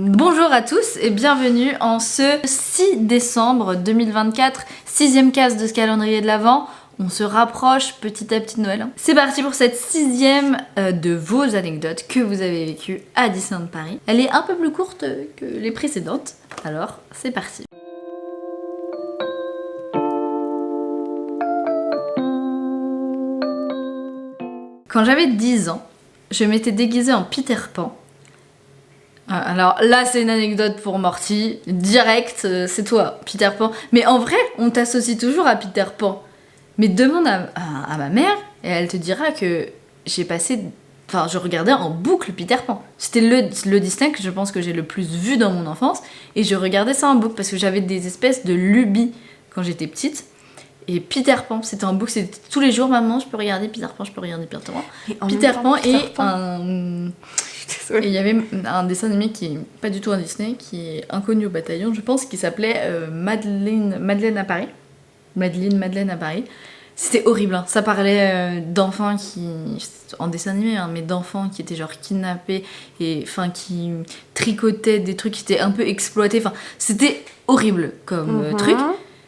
Bonjour à tous et bienvenue en ce 6 décembre 2024, 6e case de ce calendrier de l'Avent. On se rapproche petit à petit de Noël. C'est parti pour cette 6e de vos anecdotes que vous avez vécues à Disneyland Paris. Elle est un peu plus courte que les précédentes, alors c'est parti. Quand j'avais 10 ans, je m'étais déguisée en Peter Pan. Alors là, c'est une anecdote pour Morty, direct, c'est toi, Peter Pan. Mais en vrai, on t'associe toujours à Peter Pan. Mais demande à ma mère, et elle te dira que j'ai passé... Enfin, je regardais en boucle Peter Pan. C'était le Disney que je pense que j'ai le plus vu dans mon enfance, et je regardais ça en boucle parce que j'avais des espèces de lubies quand j'étais petite. Et Peter Pan, c'était en boucle, c'était tous les jours, maman, je peux regarder Peter Pan, je peux regarder Peter Pan. Peter Pan et un... Et il y avait un dessin animé qui est pas du tout un Disney, qui est inconnu au bataillon, je pense, qui s'appelait Madeleine à Paris. Madeleine à Paris. C'était horrible, hein. Ça parlait d'enfants qui... en dessin animé, hein, mais d'enfants qui étaient genre kidnappés, et enfin qui tricotaient des trucs qui étaient un peu exploités. Enfin, c'était horrible comme truc.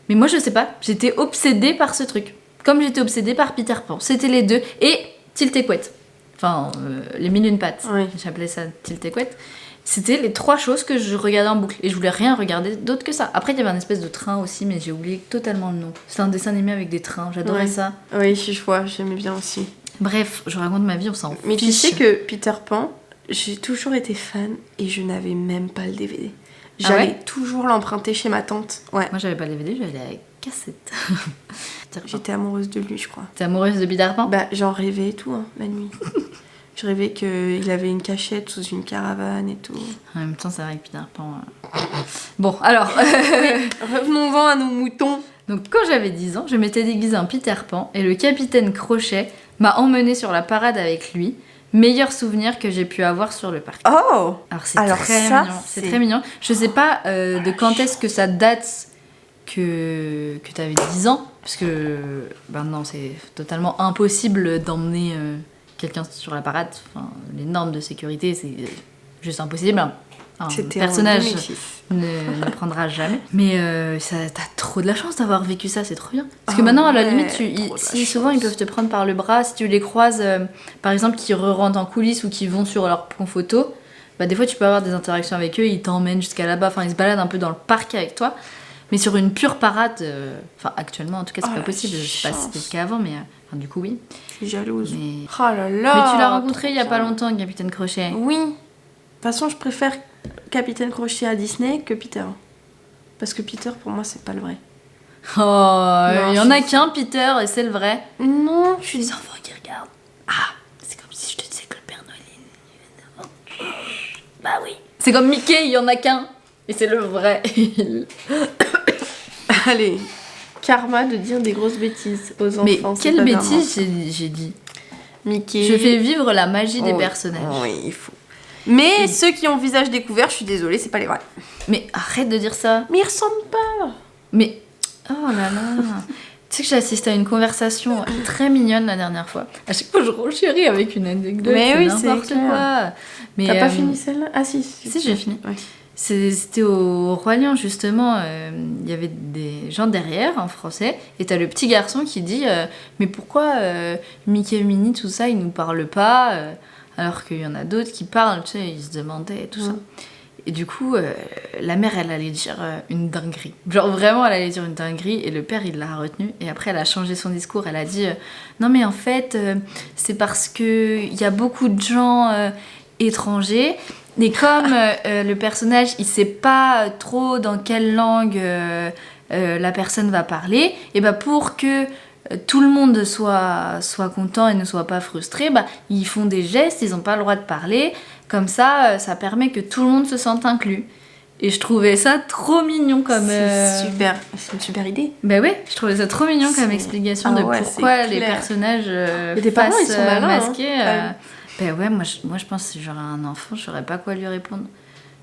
Mais moi, je sais pas, j'étais obsédée par ce truc. Comme j'étais obsédée par Peter Pan. C'était les deux. Et Tilt et Couette. Enfin, les mille et une pattes. Oui. J'appelais ça Tilt et Couette. C'était les 3 choses que je regardais en boucle. Et je voulais rien regarder d'autre que ça. Après, il y avait un espèce de train aussi, mais j'ai oublié totalement le nom. C'était un dessin animé avec des trains. J'adorais ça. Oui, je vois, j'aimais bien aussi. Bref, je raconte ma vie, on s'en fiche. Mais tu sais que Peter Pan, j'ai toujours été fan et je n'avais même pas le DVD. J'allais toujours l'emprunter chez ma tante. Ouais. Moi, j'avais pas le DVD, j'avais la cassette. J'étais amoureuse de lui, je crois. T'es amoureuse de Peter Pan ? Bah, j'en rêvais et tout, hein, la nuit. Je rêvais qu'il avait une cachette sous une caravane et tout. En même temps, c'est vrai que Peter Pan... Bon, alors... Revenons-en à nos moutons. Donc, quand j'avais 10 ans, je m'étais déguisée en Peter Pan et le capitaine Crochet m'a emmenée sur la parade avec lui. Meilleur souvenir que j'ai pu avoir sur le parc. Oh ! Alors, c'est très mignon. C'est très mignon. Je sais pas de quand est-ce que ça date que t'avais 10 ans, parce que maintenant, c'est totalement impossible d'emmener... quelqu'un sur la parade, enfin, les normes de sécurité, c'est juste impossible. Un personnage ne prendra jamais. Mais t'as trop de la chance d'avoir vécu ça, c'est trop bien. Parce que maintenant, à la limite, souvent ils peuvent te prendre par le bras, si tu les croises, par exemple, qui re-rentrent en coulisses ou qui vont sur leur point photo, bah, des fois tu peux avoir des interactions avec eux, ils t'emmènent jusqu'à là-bas, enfin ils se baladent un peu dans le parc avec toi. Mais sur une pure parade, enfin actuellement en tout cas c'est pas possible, je sais pas si c'était le cas avant, mais du coup oui. Je suis jalouse. Mais... Oh là là. Mais tu l'as rencontré il y a pas longtemps, Capitaine Crochet. Oui. De toute façon, je préfère Capitaine Crochet à Disney que Peter. Parce que Peter, pour moi, c'est pas le vrai. Oh, il y en a qu'un Peter et c'est le vrai. Non, je suis des enfants qui regardent. Ah, c'est comme si je te disais que le Père Noël est... Bah oui. C'est comme Mickey, il y en a qu'un et c'est le vrai. Allez, karma de dire des grosses bêtises aux enfants. Mais quelle bêtise j'ai dit. Mickey. Je fais vivre la magie des personnages. Oui, il faut. Mais ceux qui ont le visage découvert, je suis désolée, c'est pas les vrais. Mais arrête de dire ça. Mais ils ressemblent pas. Mais oh là là. Tu sais que j'ai assisté à une conversation très mignonne la dernière fois. À chaque fois, je renchéris avec une anecdote. Mais oui, n'importe c'est quoi. Mais t'as pas fini celle-là ? Ah si. Si, j'ai fini. Ouais. C'était au Roi Lion, justement. Il y avait des gens derrière, en français. Et t'as le petit garçon qui dit mais pourquoi Mickey et Minnie, tout ça, ils nous parlent pas alors qu'il y en a d'autres qui parlent, tu sais, ils se demandaient et tout ça. Et du coup, la mère, elle allait dire une dinguerie. Genre vraiment, elle allait dire une dinguerie et le père, il l'a retenue. Et après, elle a changé son discours. Elle a dit non mais en fait, c'est parce qu'il y a beaucoup de gens étrangers. Et comme le personnage, il sait pas trop dans quelle langue la personne va parler, et bah pour que tout le monde soit content et ne soit pas frustré, bah ils font des gestes, ils ont pas le droit de parler. Comme ça, ça permet que tout le monde se sente inclus. Et je trouvais ça trop mignon comme... C'est une super idée. Bah ouais, je trouvais ça trop mignon comme explication de pourquoi les personnages parents, ils sont malins, masqués... Ben ouais, moi je pense que si j'aurais un enfant, je saurais pas quoi lui répondre.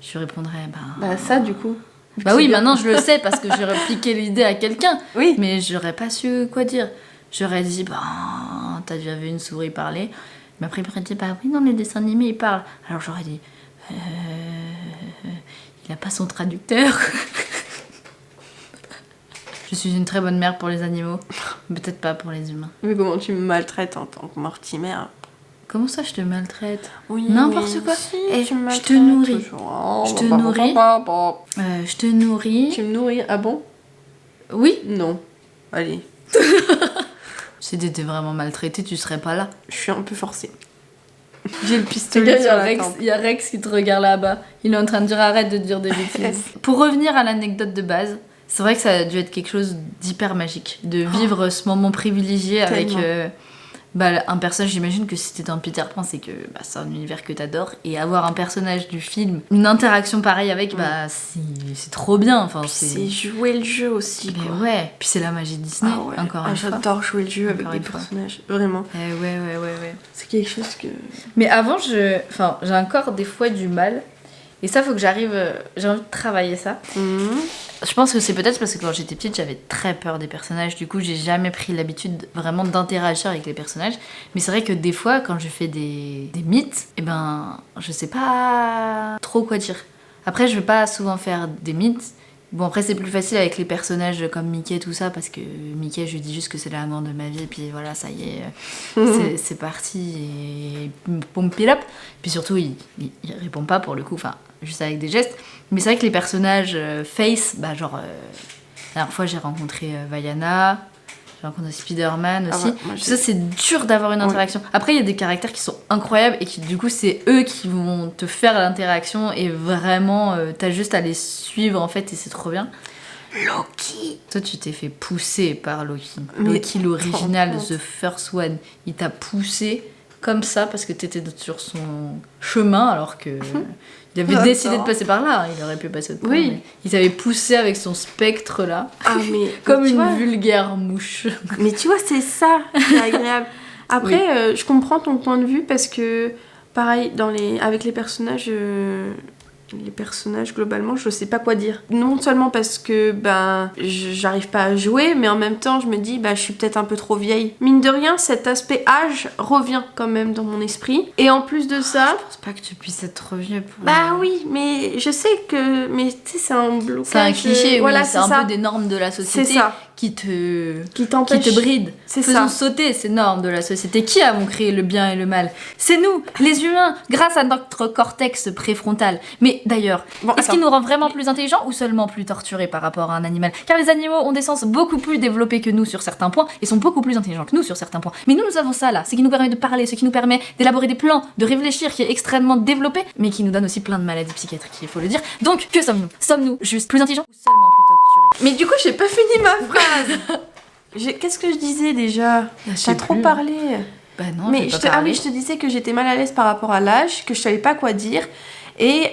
Je lui répondrais, bah ça du coup. Bah oui, maintenant je le sais parce que j'ai repliqué l'idée à quelqu'un. Oui. Mais j'aurais pas su quoi dire. J'aurais dit, bah, t'as déjà vu une souris parler ? Mais après, il m'aurait dit, bah oui, dans les dessins animés, ils parlent. Alors j'aurais dit, Il a pas son traducteur. Je suis une très bonne mère pour les animaux, peut-être pas pour les humains. Mais comment tu me maltraites en tant que Mortimer? Comment ça, je te maltraite? Oui, N'importe quoi. Si, Eh, tu me je te maltraites nourris. toujours. Je te nourris. Je te nourris. Tu me nourris? Ah bon? Oui. Non. Allez. Si t'étais vraiment maltraité, tu serais pas là. Je suis un peu forcée. J'ai le pistolet Il sur la tempe. y a Rex qui te regarde là-bas. Il est en train de dire arrête de dire des bêtises. Pour revenir à l'anecdote de base, c'est vrai que ça a dû être quelque chose d'hyper magique. De vivre ce moment privilégié avec un personnage. J'imagine que si t'es dans Peter Pan, c'est que c'est un univers que t'adores. Et avoir un personnage du film, une interaction pareille avec, c'est trop bien. Enfin, c'est jouer le jeu aussi. Mais quoi. ouais. Puis c'est la magie Disney, encore une fois. J'adore jouer le jeu avec des personnages. Vraiment. Ouais. C'est quelque chose que... Mais avant, j'ai encore des fois du mal. Et ça, faut que j'arrive... J'ai envie de travailler ça. Je pense que c'est peut-être parce que quand j'étais petite, j'avais très peur des personnages. Du coup, j'ai jamais pris l'habitude vraiment d'interagir avec les personnages. Mais c'est vrai que des fois, quand je fais des mythes, je sais pas trop quoi dire. Après, je vais pas souvent faire des mythes. Bon, après, c'est plus facile avec les personnages comme Mickey, tout ça, parce que Mickey, je lui dis juste que c'est l'amour de ma vie, et puis voilà, ça y est, c'est parti, et pompe it up. Puis surtout, il répond pas pour le coup, juste avec des gestes. Mais c'est vrai que les personnages face, la dernière fois, j'ai rencontré Vaiana, j'ai rencontré Spider-Man aussi. Ça, c'est dur d'avoir une interaction. Après, il y a des caractères qui sont incroyables et qui, du coup, c'est eux qui vont te faire l'interaction et vraiment, t'as juste à les suivre en fait et c'est trop bien. Loki. Toi, tu t'es fait pousser par Loki. Loki, l'original, The First One, il t'a poussé comme ça parce que t'étais sur son chemin alors que... Il avait décidé de passer par là, il aurait pu passer autre part. Oui. Il t'avait poussé avec son spectre là, comme une vulgaire mouche. Mais tu vois, c'est ça qui est agréable. Après, je comprends ton point de vue parce que, pareil, avec les personnages globalement, je sais pas quoi dire. Non seulement parce que j'arrive pas à jouer, mais en même temps je me dis je suis peut-être un peu trop vieille. Mine de rien, cet aspect âge revient quand même dans mon esprit. Et en plus de ça, je pense pas que tu puisses être trop vieux pour... oui, mais je sais que tu sais, c'est un blocage. C'est un cliché, voilà, c'est un peu des normes de la société qui t'empêche, qui te bride. Faisons sauter ces normes de la société. Qui avons créé le bien et le mal? C'est nous, les humains, grâce à notre cortex préfrontal. Mais d'ailleurs, est-ce qu'il nous rend vraiment plus intelligents ou seulement plus torturés par rapport à un animal? Car les animaux ont des sens beaucoup plus développés que nous sur certains points et sont beaucoup plus intelligents que nous sur certains points. Mais nous avons ça là, ce qui nous permet de parler, ce qui nous permet d'élaborer des plans, de réfléchir, qui est extrêmement développé, mais qui nous donne aussi plein de maladies psychiatriques, il faut le dire. Donc, que sommes-nous? Sommes-nous juste plus intelligents ou seulement plus torturés? Mais du coup, j'ai pas fini ma phrase. Qu'est-ce que je disais déjà? T'as trop parlé. Non, mais je te disais que j'étais mal à l'aise par rapport à l'âge, que je savais pas quoi dire. Et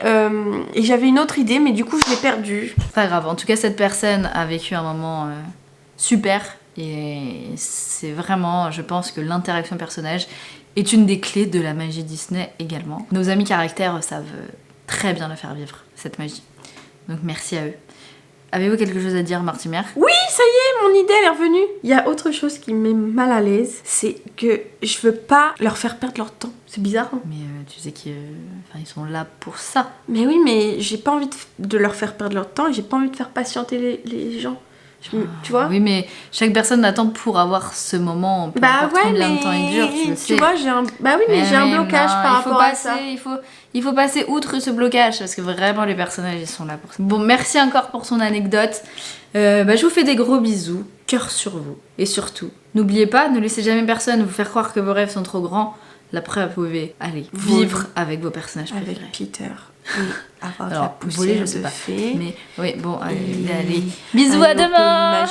j'avais une autre idée, mais du coup, je l'ai perdue. Pas grave. En tout cas, cette personne a vécu un moment super. Et c'est vraiment, je pense que l'interaction personnage est une des clés de la magie Disney également. Nos amis caractères savent très bien la faire vivre, cette magie. Donc merci à eux. Avez-vous quelque chose à dire, Mortimer? Oui, ça y est, mon idée elle est revenue. Il y a autre chose qui me met mal à l'aise, c'est que je veux pas leur faire perdre leur temps. C'est bizarre, hein? Mais tu sais qu'ils sont là pour ça. Mais oui, mais j'ai pas envie de leur faire perdre leur temps et j'ai pas envie de faire patienter les gens. Tu vois? Oui, mais chaque personne attend pour avoir ce moment. Peu importe combien de temps il dure, tu le sais. Tu vois, j'ai un blocage par rapport à ça. Il faut passer outre ce blocage parce que vraiment les personnages ils sont là pour ça. Bon, merci encore pour son anecdote. Je vous fais des gros bisous, cœur sur vous. Et surtout, n'oubliez pas, ne laissez jamais personne vous faire croire que vos rêves sont trop grands. La preuve, vous pouvez aller vivre avec vos personnages préférés. Avec Peter. Oui, avoir alors, la poussière je sais pas. Fée. Mais oui, bon, allez. Bisous, à demain.